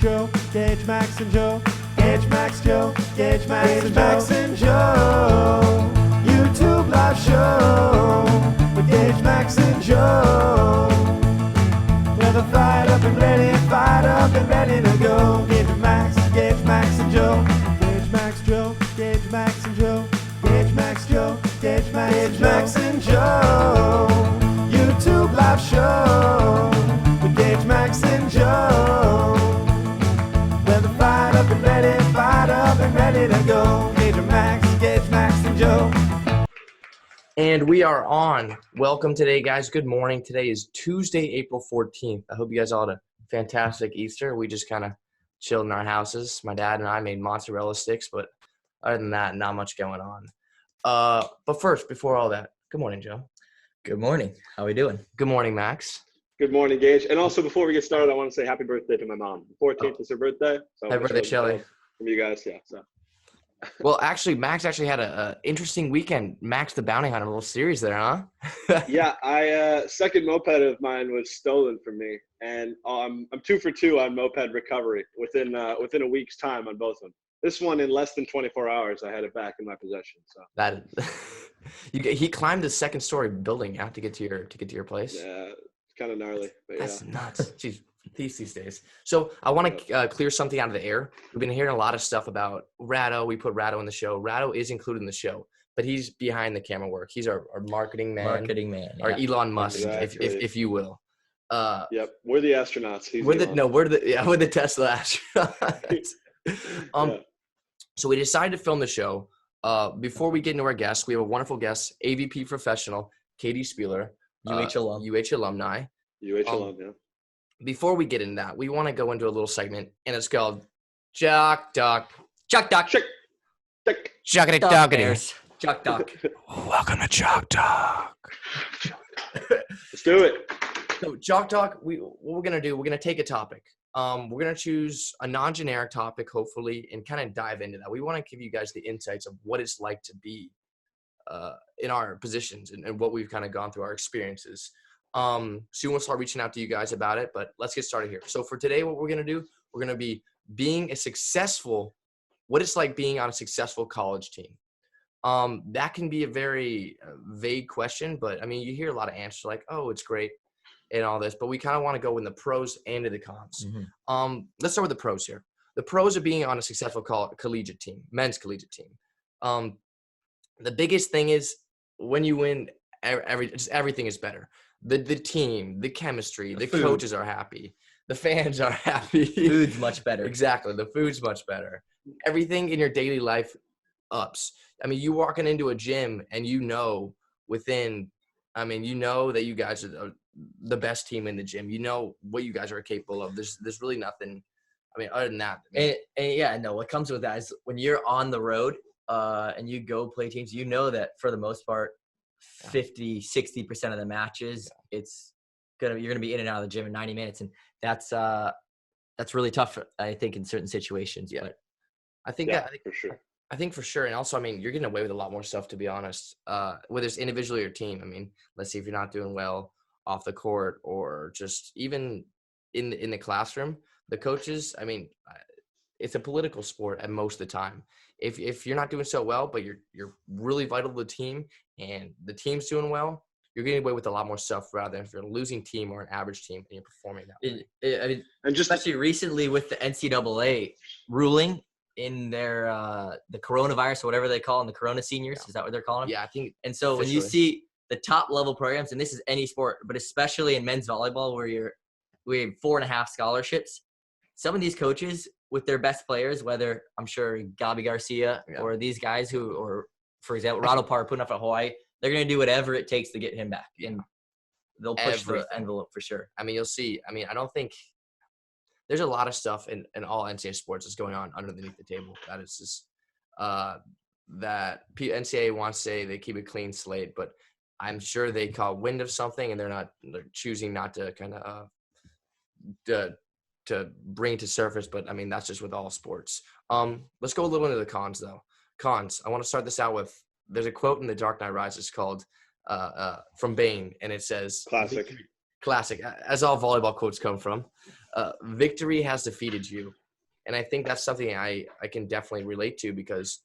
Joe, Gage, Max, and Joe. Gage, Max, Joe, Gage, Max, and Joe. YouTube live show with Gage, Max, and Joe. Where they're fired up and ready to go. Gage, Max, and Joe. Gage, Max, Joe, Gage, Max, and Joe. Gage, Max, Joe, Gage, Max, and Joe. YouTube live show with Gage, Max, and Joe. Where they're fired up and ready to go. Gage, Max, and Joe. And we are on. Welcome today, guys. Good morning. Today is Tuesday, April 14th. I hope you guys all had a fantastic Easter. We just kind of chilled in our houses. My dad and I made mozzarella sticks, but other than that, not much going on. But first, before all that, good morning, Joe. Good morning. How are we doing? Good morning, Max. Good morning, Gage. And also, before we get started, I want to say happy birthday to my mom. The 14th is her birthday. So Happy birthday, Shelly. From you guys, yeah. So. Well, actually, Max actually had a interesting weekend. Max the Bounty Hunter, a little series there, huh? Yeah, second moped of mine was stolen from me, and I'm 2 for 2 on moped recovery within a week's time on both of them. This one, in less than 24 hours, I had it back in my possession. So that he climbed the second story building to get to your place. Yeah, it's kind of gnarly. But That's yeah. nuts. Jeez, these days. So I want to clear something out of the air. We've been hearing a lot of stuff about Rado. We put Rado in the show. Rado is included in the show, but he's behind the camera work. He's our marketing man. Yeah. Our Elon Musk, Exactly. if you will. Yep, we're the astronauts. We're the Tesla astronauts. Yeah. So we decided to film the show. Before we get into our guests, we have a wonderful guest, AVP professional, Katie Spieler, UH alum. UH alumni. UH alum, yeah. Before we get into that, we want to go into a little segment, and it's called Jock Doc. Chuck Doc. Check. Jockity Doc Dockity. Bears. Chuck Doc. Welcome to Jock Talk. Let's do it. So Jock Talk, what we're gonna do, we're gonna take a topic. We're gonna choose a non-generic topic, hopefully, and kind of dive into that. We want to give you guys the insights of what it's like to be in our positions and what we've kind of gone through, our experiences. Soon we'll start reaching out to you guys about it, but let's get started here. So for today, what we're gonna do, we're gonna be what it's like being on a successful college team. That can be a very vague question, but I mean, you hear a lot of answers like, "Oh, it's great," and all this, but we kind of want to go in the pros and in the cons. Mm-hmm. Let's start with the pros here. The pros of being on a successful collegiate team, men's collegiate team. The biggest thing is when you win, everything is better. The team, the chemistry, the food. Coaches are happy, the fans are happy. Food's much better. Exactly, the food's much better. Everything in your daily life ups. I mean, you walking into a gym and you know that you guys are the best team in the gym. You know what you guys are capable of. There's really nothing. I mean, other than that. What comes with that is when you're on the road and you go play teams, you know that for the most part, 50-60% of the matches, you're gonna be in and out of the gym in 90 minutes, and that's really tough, I think, in certain situations. Yeah. But I think for sure. I think for sure. And also, I mean, you're getting away with a lot more stuff, to be honest, whether it's individually or team. I mean, let's see if you're not doing well off the court or just even in the classroom, the coaches, I mean, it's a political sport at most of the time. If you're not doing so well, but you're really vital to the team and the team's doing well, you're getting away with a lot more stuff rather than if you're a losing team or an average team and you're performing that way. Especially recently with the NCAA ruling in their the coronavirus or whatever they call them, the Corona seniors, is that what they're calling them? Yeah, I think. And so when you see the top level programs, and this is any sport, but especially in men's volleyball where we have 4.5 scholarships, some of these coaches with their best players, whether I'm sure Gabi Garcia or these guys or for example, Rado Parr putting up at Hawaii, they're going to do whatever it takes to get him back. And they'll push the envelope for sure. I mean, you'll see. I mean, I don't think there's a lot of stuff in all NCAA sports that's going on underneath the table. That is just that NCAA wants to say they keep a clean slate, but I'm sure they caught wind of something and they're choosing not to kind of to bring it to surface. But I mean, that's just with all sports. Let's go a little into the cons though. Cons. I want to start this out with, there's a quote in The Dark Knight Rises called from Bane, and it says, Classic. classic, as all volleyball quotes come from. Victory has defeated you. And I think that's something I can definitely relate to because,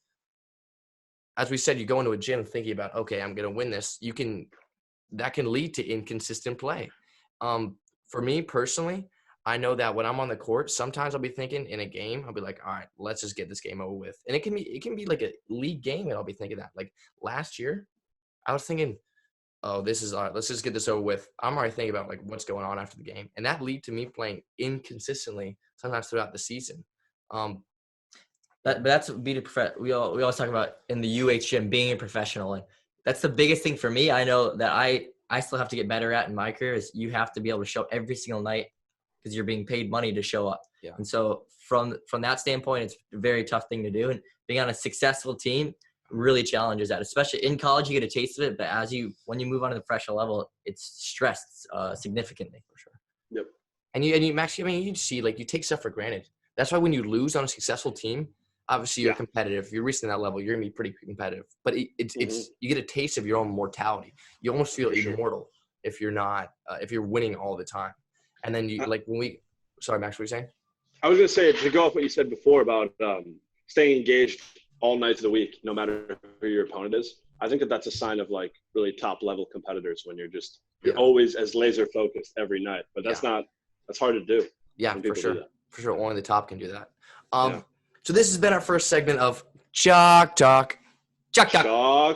as we said, you go into a gym thinking about, okay, I'm going to win this. That can lead to inconsistent play. For me personally, I know that when I'm on the court, sometimes I'll be thinking in a game, I'll be like, all right, let's just get this game over with. And it can be like a league game, and I'll be thinking that. Like last year, I was thinking, oh, this is all right, let's just get this over with. I'm already thinking about like what's going on after the game. And that lead to me playing inconsistently sometimes throughout the season. But that's being a we always talk about in the UH gym being a professional, and that's the biggest thing for me. I know that I still have to get better at in my career is you have to be able to show every single night because you're being paid money to show up. Yeah. And so from that standpoint, it's a very tough thing to do. And being on a successful team really challenges that. Especially in college, you get a taste of it, but when you move on to the professional level, it's stressed significantly for sure. Yep. And you Max, I mean, you see, like you take stuff for granted. That's why when you lose on a successful team, obviously you're competitive. If you're reaching that level, you're gonna be pretty competitive. But it's you get a taste of your own mortality. You almost feel immortal if you're not if you're winning all the time. And then you like when we sorry, Max, what were you saying? I was gonna say to go off what you said before about staying engaged all nights of the week, no matter who your opponent is. I think that's a sign of like really top level competitors when you're always as laser focused every night. But that's hard to do. Yeah, for sure. For sure. Only the top can do that. So this has been our first segment of Chalk Talk. Chalk Talk.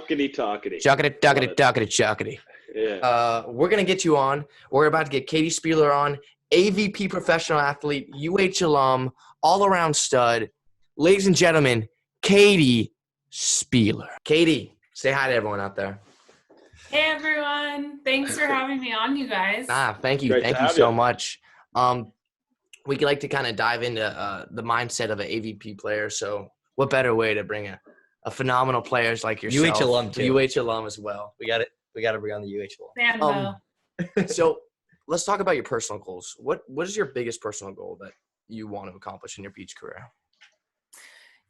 Chalkity talkity. Chalkity. Yeah. We're going to get you on. We're about to get Katie Spieler on, AVP professional athlete, UH alum, all-around stud. Ladies and gentlemen, Katie Spieler. Katie, say hi to everyone out there. Hey, everyone. Thanks for having me on, you guys. Thank you. Great Thank you so much. We like to kind of dive into the mindset of an AVP player. So what better way to bring a phenomenal players like yourself. UH alum too. UH alum as well. We got to bring on the UH alum. So let's talk about your personal goals. What is your biggest personal goal that you want to accomplish in your beach career?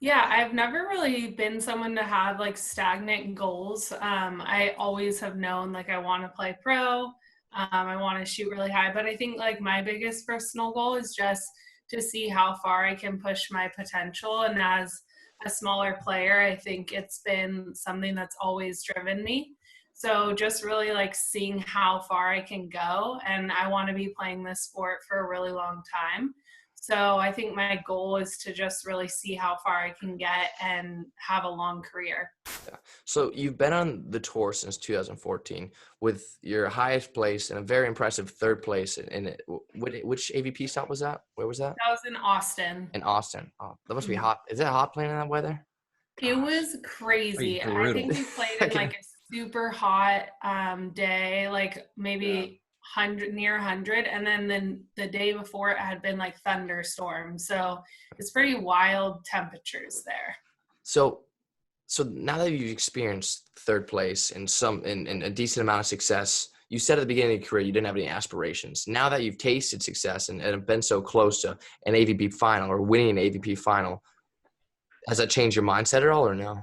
Yeah, I've never really been someone to have like stagnant goals. I always have known like I want to play pro. I want to shoot really high, but I think like my biggest personal goal is just to see how far I can push my potential. And as a smaller player, I think it's been something that's always driven me. So just really like seeing how far I can go. And I want to be playing this sport for a really long time. So I think my goal is to just really see how far I can get and have a long career. Yeah. So you've been on the tour since 2014 with your highest place and a very impressive third place. Which AVP stop was that? Where was that? That was in Austin. In Austin. Oh, that must be hot. Is it hot playing in that weather? It was crazy. I think we played in like a super hot day, like maybe near 100, and then the day before it had been like thunderstorms, so it's pretty wild temperatures there. So now that you've experienced third place and a decent amount of success, you said at the beginning of your career you didn't have any aspirations. Now that you've tasted success and have been so close to an AVP final or winning an AVP final, has that changed your mindset at all or no?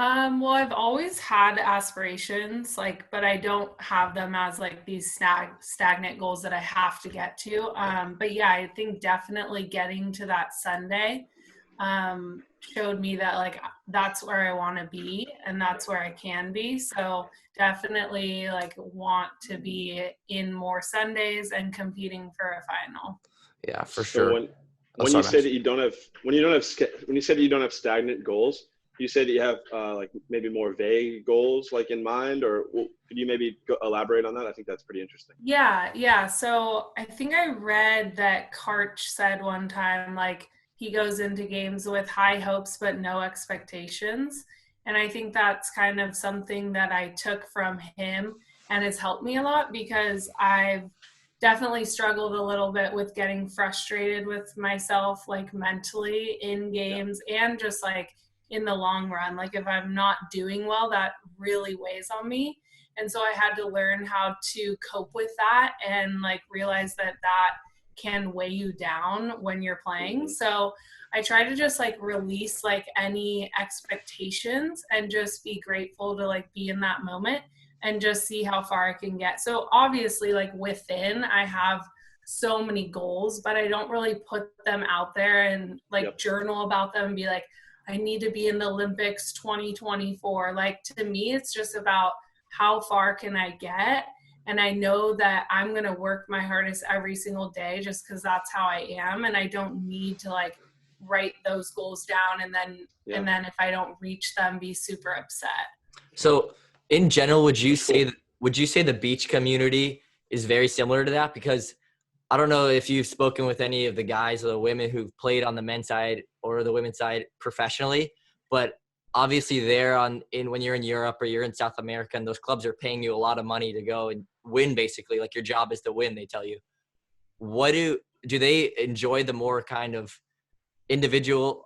Well, I've always had aspirations, but I don't have them as like these stagnant goals that I have to get to. But yeah, I think definitely getting to that Sunday showed me that like that's where I want to be and that's where I can be. So definitely like want to be in more Sundays and competing for a final. Yeah, for sure. When you say that you don't have stagnant goals, you say that you have like maybe more vague goals like in mind, or could you maybe elaborate on that? I think that's pretty interesting. Yeah. So I think I read that Karch said one time, like he goes into games with high hopes but no expectations. And I think that's kind of something that I took from him and has helped me a lot, because I've definitely struggled a little bit with getting frustrated with myself, like mentally in games and just like in the long run. Like if I'm not doing well, that really weighs on me. And so I had to learn how to cope with that and like realize that can weigh you down when you're playing. So I try to just like release like any expectations and just be grateful to like be in that moment. and just see how far I can get. So obviously, like within, I have so many goals, but I don't really put them out there and like journal about them and be like, I need to be in the Olympics 2024. Like, to me, it's just about how far can I get? And I know that I'm going to work my hardest every single day just because that's how I am. And I don't need to like write those goals down and then if I don't reach them, be super upset. So in general, would you say the beach community is very similar to that? Because I don't know if you've spoken with any of the guys or the women who've played on the men's side or the women's side professionally, but obviously when you're in Europe or you're in South America and those clubs are paying you a lot of money to go and win, basically, like your job is to win, they tell you. What do they enjoy the more kind of individual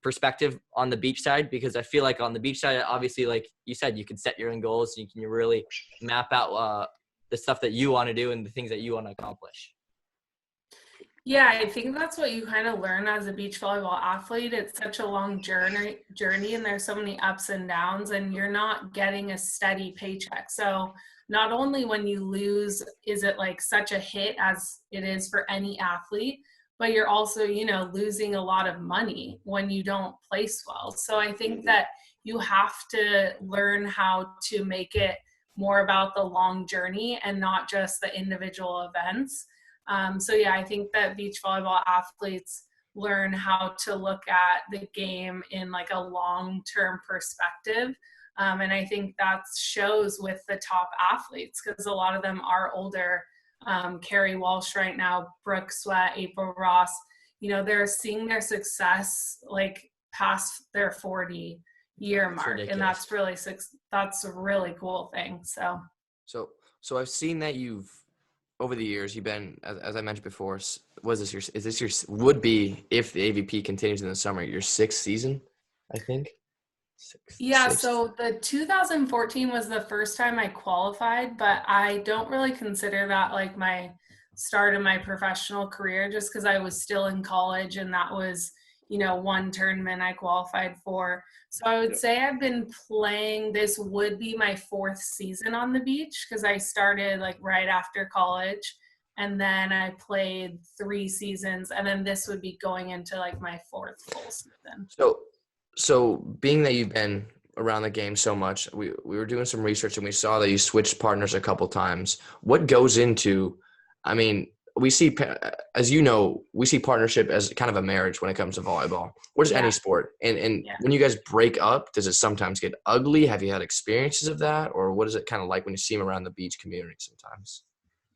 perspective on the beach side? Because I feel like on the beach side, obviously, like you said, you can set your own goals and you can really map out the stuff that you want to do and the things that you want to accomplish. Yeah, I think that's what you kind of learn as a beach volleyball athlete. It's such a long journey, and there's so many ups and downs, and you're not getting a steady paycheck. So not only when you lose is it like such a hit as it is for any athlete, but you're also, losing a lot of money when you don't place well. So I think that you have to learn how to make it more about the long journey and not just the individual events. I think that beach volleyball athletes learn how to look at the game in like a long-term perspective. And I think that shows with the top athletes because a lot of them are older. Carrie Walsh right now, Brooke Sweat, April Ross, they're seeing their success like past their 40-year mark. Ridiculous. And that's a really cool thing. So I've seen that you've, over the years, you've been, as I mentioned before, would be, if the AVP continues in the summer, your 6th season, I think? Sixth. So the 2014 was the first time I qualified, but I don't really consider that like my start of my professional career just because I was still in college and that was, one tournament I qualified for. So I would say I've been playing, this would be my 4th season on the beach because I started like right after college and then I played 3 seasons and then this would be going into like my 4th full season. So being that you've been around the game so much, we were doing some research and we saw that you switched partners a couple times. What goes into, we see, as you know, we see partnership as kind of a marriage when it comes to volleyball, or just any sport. And when you guys break up, does it sometimes get ugly? Have you had experiences of that? Or what is it kind of like when you see them around the beach community sometimes?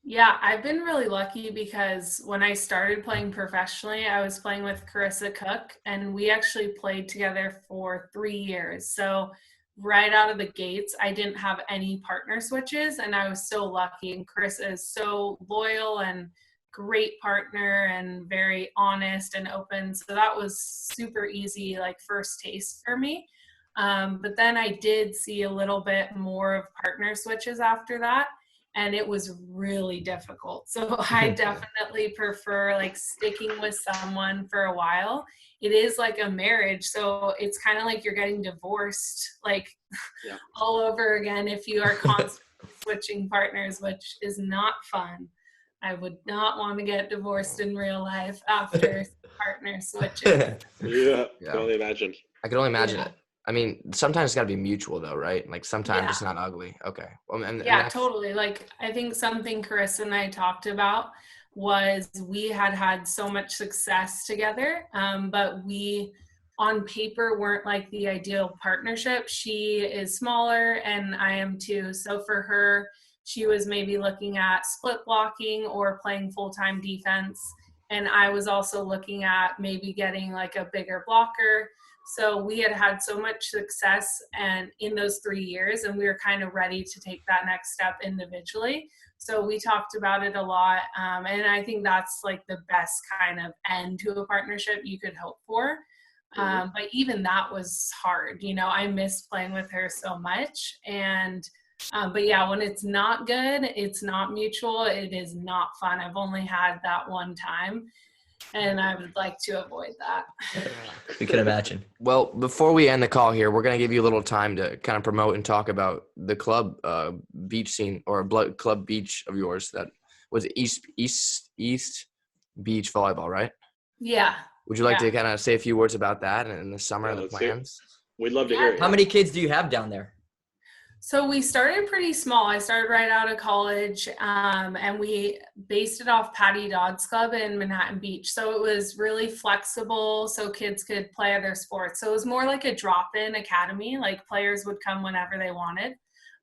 Yeah, I've been really lucky because when I started playing professionally, I was playing with Carissa Cook, and we actually played together for 3 years. So right out of the gates, I didn't have any partner switches, and I was so lucky. And Carissa is so loyal and great partner and very honest and open. So that was super easy, like first taste for me. But then I did see a little bit more of partner switches after that. And it was really difficult. So I definitely prefer like sticking with someone for a while. It is like a marriage. So it's kind of like you're getting divorced, like all over again if you are constantly switching partners, which is not fun. I would not want to get divorced in real life after partner switches. I can only imagine. I can only imagine it. Sometimes it's got to be mutual though, right? Like sometimes it's not ugly. Okay. Well, totally. Like I think something Carissa and I talked about was we had so much success together, but we on paper weren't like the ideal partnership. She is smaller and I am too. So for her, she was maybe looking at split blocking or playing full-time defense. And I was also looking at maybe getting like a bigger blocker. So we had so much success and in those 3 years, and we were kind of ready to take that next step individually. So we talked about it a lot. And I think that's like the best kind of end to a partnership you could hope for. But even that was hard. I miss playing with her so much. And but when it's not good, it's not mutual, it is not fun. I've only had that one time. and I would like to avoid that. We can imagine. Well, before we end the call here, we're going to give you a little time to kind of promote and talk about the club beach scene or club beach of yours that was East Beach Volleyball, right? Yeah. Would you like Yeah. to kind of say a few words about that and in the summer and the let's hear it. plans? We'd love to hear it. How many kids do you have down there? So we started pretty small. I started right out of college, and we based it off Patty Dodd's Club in Manhattan Beach. So it was really flexible, so kids could play other sports. So it was more like a drop-in academy, like players would come whenever they wanted.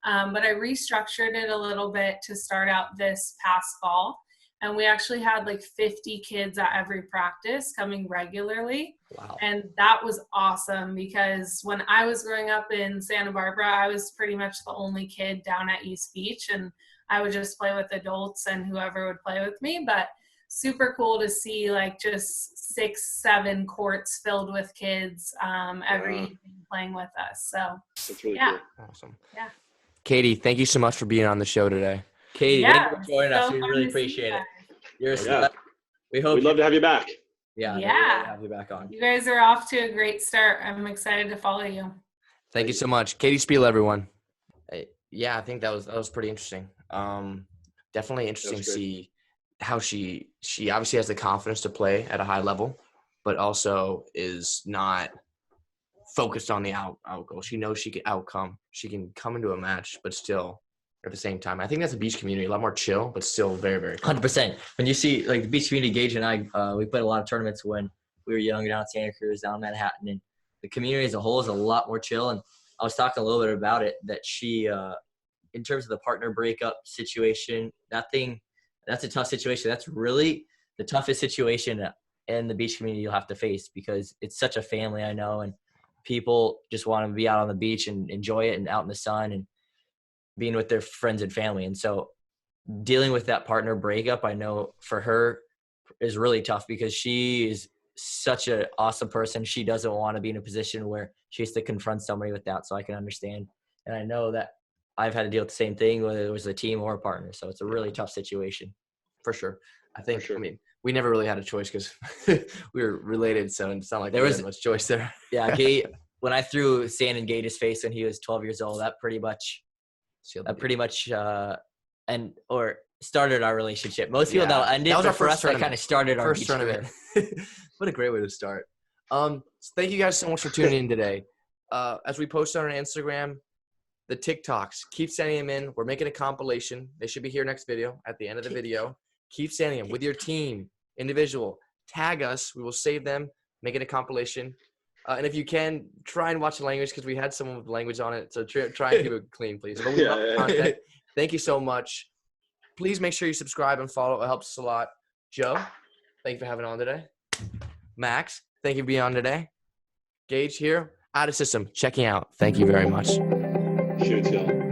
But I restructured it a little bit to start out this past fall. And we actually had like 50 kids at every practice coming regularly. Wow. And that was awesome because when I was growing up in Santa Barbara, I was pretty much the only kid down at East Beach, and I would just play with adults and whoever would play with me. But super cool to see like just 6-7 courts filled with kids every evening playing with us. So That's really yeah. cool. Awesome. Yeah. Katie, thank you so much for being on the show today. Katie, Yeah, thank you for joining us. so We fun really to see you appreciate it. guys. You're a Yeah. stud. We hope We'd love to have you back. Yeah. Yeah. We'd love to have you back on. You guys are off to a great start. I'm excited to follow you. Thank you so much. Katie Spieler, everyone. Yeah, I think that was pretty interesting. Definitely interesting to great. see how she obviously has the confidence to play at a high level, but also is not focused on the out goal. She knows she can come into a match, but still at the same time. I think that's a beach community, a lot more chill, but still very, very cool. 100%. When you see like the beach community, Gage and I, we played a lot of tournaments when we were young down in Santa Cruz, down in Manhattan, and the community as a whole is a lot more chill. And I was talking a little bit about it that she, in terms of the partner breakup situation, that's a tough situation. That's really the toughest situation in the beach community you'll have to face because it's such a family, I know, and people just want to be out on the beach and enjoy it and out in the sun and being with their friends and family. And so dealing with that partner breakup, I know for her is really tough because she is such an awesome person. She doesn't want to be in a position where she has to confront somebody with that. So I can understand. And I know that I've had to deal with the same thing, whether it was a team or a partner. So it's a really tough situation. For sure. I think, For sure. I mean, we never really had a choice because we were related. So it's not like There there was- was much choice there. Yeah. When I threw sand in Gage's face when he was 12 years old, that pretty much started our relationship. Most people Yeah. that'll end it, That was but our for first us, that tournament. kind of started our First beach tournament. career. What a great way to start. So thank you guys so much for tuning in today. As we post on our Instagram, the TikToks, keep sending them in. We're making a compilation. They should be here next video at the end of the video. Keep sending them with your team, individual. Tag us. We will save them, make it a compilation. And if you can, try and watch the language because we had someone with language on it. So try and keep it clean, please. But we love the content. Thank you so much. Please make sure you subscribe and follow. It helps us a lot. Joe, thank you for having on today. Max, thank you for being on today. Gage here, out of system, checking out. Thank you very much. Shoots, y'all.